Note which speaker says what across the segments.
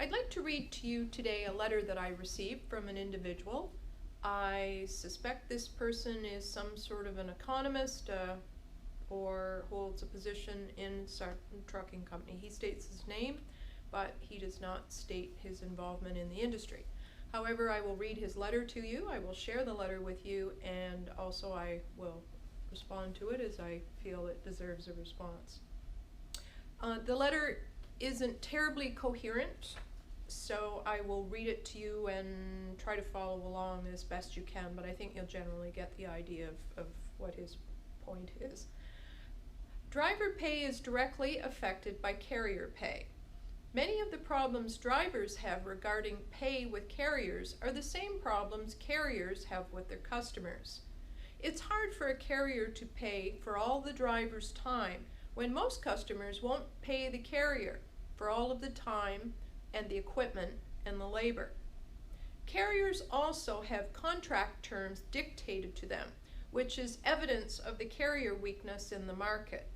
Speaker 1: I'd like to read to you today a letter that I received from an individual. I suspect this person is some sort of an economist or holds a position in a trucking company. He states his name, but he does not state his involvement in the industry. However, I will read his letter to you. I will share the letter with you, and also I will respond to it as I feel it deserves a response. The letter isn't terribly coherent, so I will read it to you and try to follow along as best you can, but I think you'll generally get the idea of what his point is. Driver pay is directly affected by carrier pay. Many of the problems drivers have regarding pay with carriers are the same problems carriers have with their customers. It's hard for a carrier to pay for all the driver's time when most customers won't pay the carrier for all of the time and the equipment and the labor. Carriers also have contract terms dictated to them, which is evidence of the carrier weakness in the market.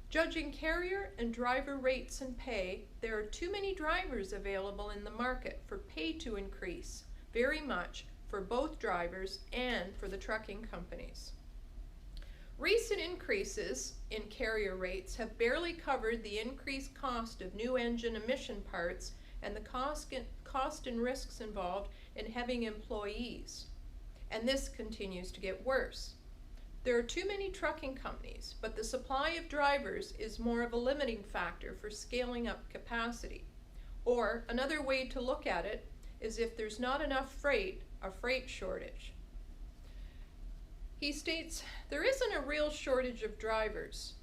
Speaker 1: Judging carrier and driver rates and pay, there are too many drivers available in the market for pay to increase very much for both drivers and for the trucking companies. Recent increases in carrier rates have barely covered the increased cost of new engine emission parts and the cost and risks involved in having employees, and this continues to get worse. There are too many trucking companies, but the supply of drivers is more of a limiting factor for scaling up capacity. Or another way to look at it is if there's not enough freight, a freight shortage. He states, there isn't a real shortage of drivers.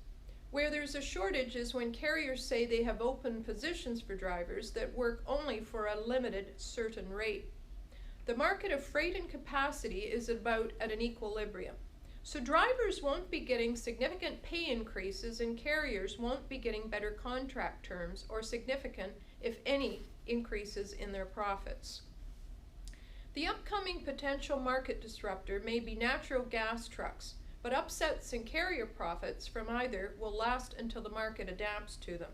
Speaker 1: Where there's a shortage is when carriers say they have open positions for drivers that work only for a limited certain rate. The market of freight and capacity is about at an equilibrium. So drivers won't be getting significant pay increases and carriers won't be getting better contract terms or significant, if any, increases in their profits. The upcoming potential market disruptor may be natural gas trucks, but upsets in carrier profits from either will last until the market adapts to them.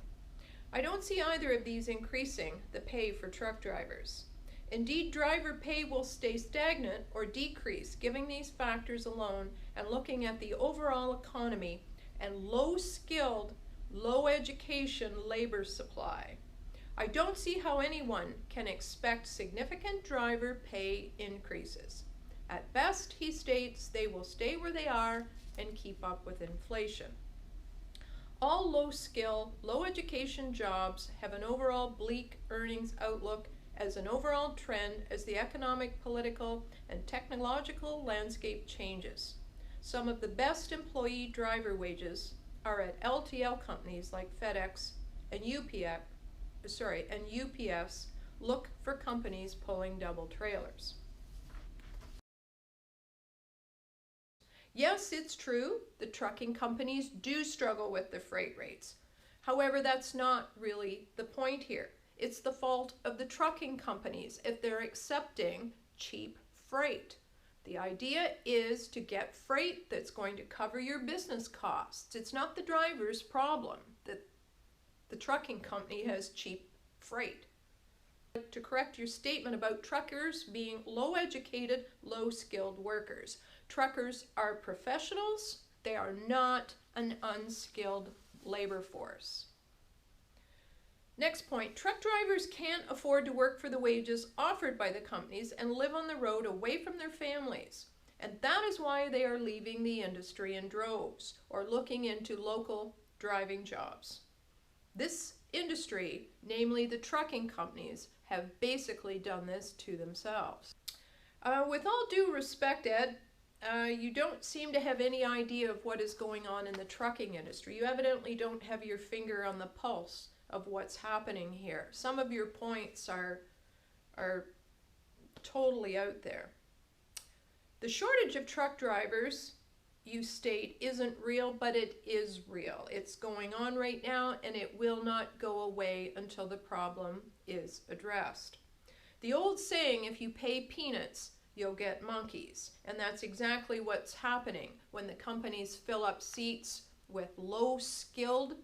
Speaker 1: I don't see either of these increasing the pay for truck drivers. Indeed, driver pay will stay stagnant or decrease, given these factors alone and looking at the overall economy and low-skilled, low-education labor supply. I don't see how anyone can expect significant driver pay increases. At best, he states, they will stay where they are and keep up with inflation. All low-skill, low-education jobs have an overall bleak earnings outlook as an overall trend as the economic, political, and technological landscape changes. Some of the best employee driver wages are at LTL companies like FedEx and UPS look for companies pulling double trailers. Yes, it's true, the trucking companies do struggle with the freight rates. However, that's not really the point here. It's the fault of the trucking companies if they're accepting cheap freight. The idea is to get freight that's going to cover your business costs. It's not the driver's problem that the trucking company has cheap freight. To correct your statement about truckers being low-educated, low-skilled workers. Truckers are professionals. They are not an unskilled labor force. Next point, truck drivers can't afford to work for the wages offered by the companies and live on the road away from their families. And that is why they are leaving the industry in droves or looking into local driving jobs. This industry, namely the trucking companies, have basically done this to themselves. With all due respect, Ed, you don't seem to have any idea of what is going on in the trucking industry. You evidently don't have your finger on the pulse of what's happening here. Some of your points are totally out there. The shortage of truck drivers, you state, isn't real, but it is real. It's going on right now, and it will not go away until the problem is addressed. The old saying, if you pay peanuts, you'll get monkeys. And that's exactly what's happening when the companies fill up seats with low-skilled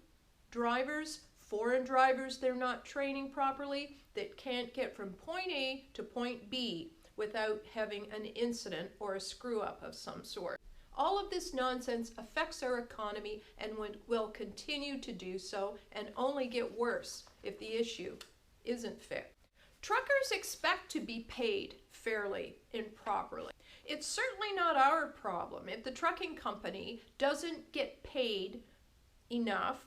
Speaker 1: drivers foreign drivers they're not training properly that can't get from point A to point B without having an incident or a screw up of some sort. All of this nonsense affects our economy and will continue to do so, and only get worse if the issue isn't fixed. Truckers expect to be paid fairly and properly. It's certainly not our problem if the trucking company doesn't get paid enough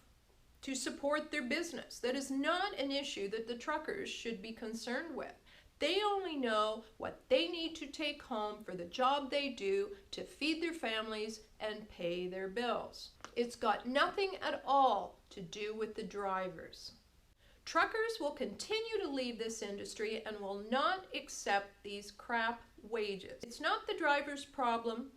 Speaker 1: to support their business. That is not an issue that the truckers should be concerned with. They only know what they need to take home for the job they do to feed their families and pay their bills. It's got nothing at all to do with the drivers. Truckers will continue to leave this industry and will not accept these crap wages. It's not the driver's problem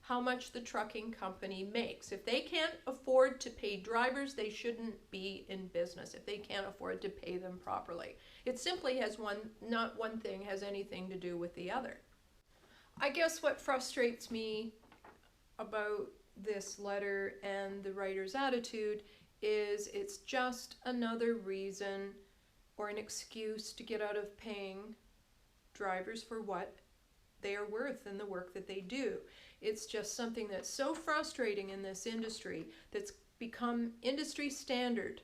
Speaker 1: how much the trucking company makes. If they can't afford to pay drivers, they shouldn't be in business if they can't afford to pay them properly. It simply has not one thing has anything to do with the other. I guess what frustrates me about this letter and the writer's attitude is it's just another reason or an excuse to get out of paying drivers for what they are worth and the work that they do. It's just something that's so frustrating in this industry that's become industry standard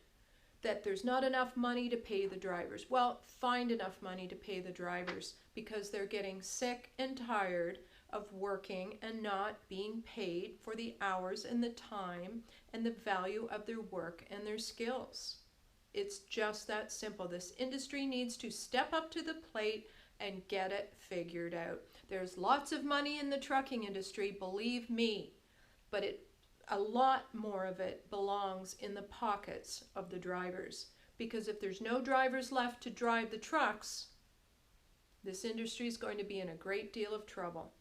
Speaker 1: that there's not enough money to pay the drivers. Well, find enough money to pay the drivers because they're getting sick and tired of working and not being paid for the hours and the time and the value of their work and their skills. It's just that simple. This industry needs to step up to the plate and get it figured out. There's lots of money in the trucking industry, believe me, but a lot more of it belongs in the pockets of the drivers. Because if there's no drivers left to drive the trucks, this industry is going to be in a great deal of trouble.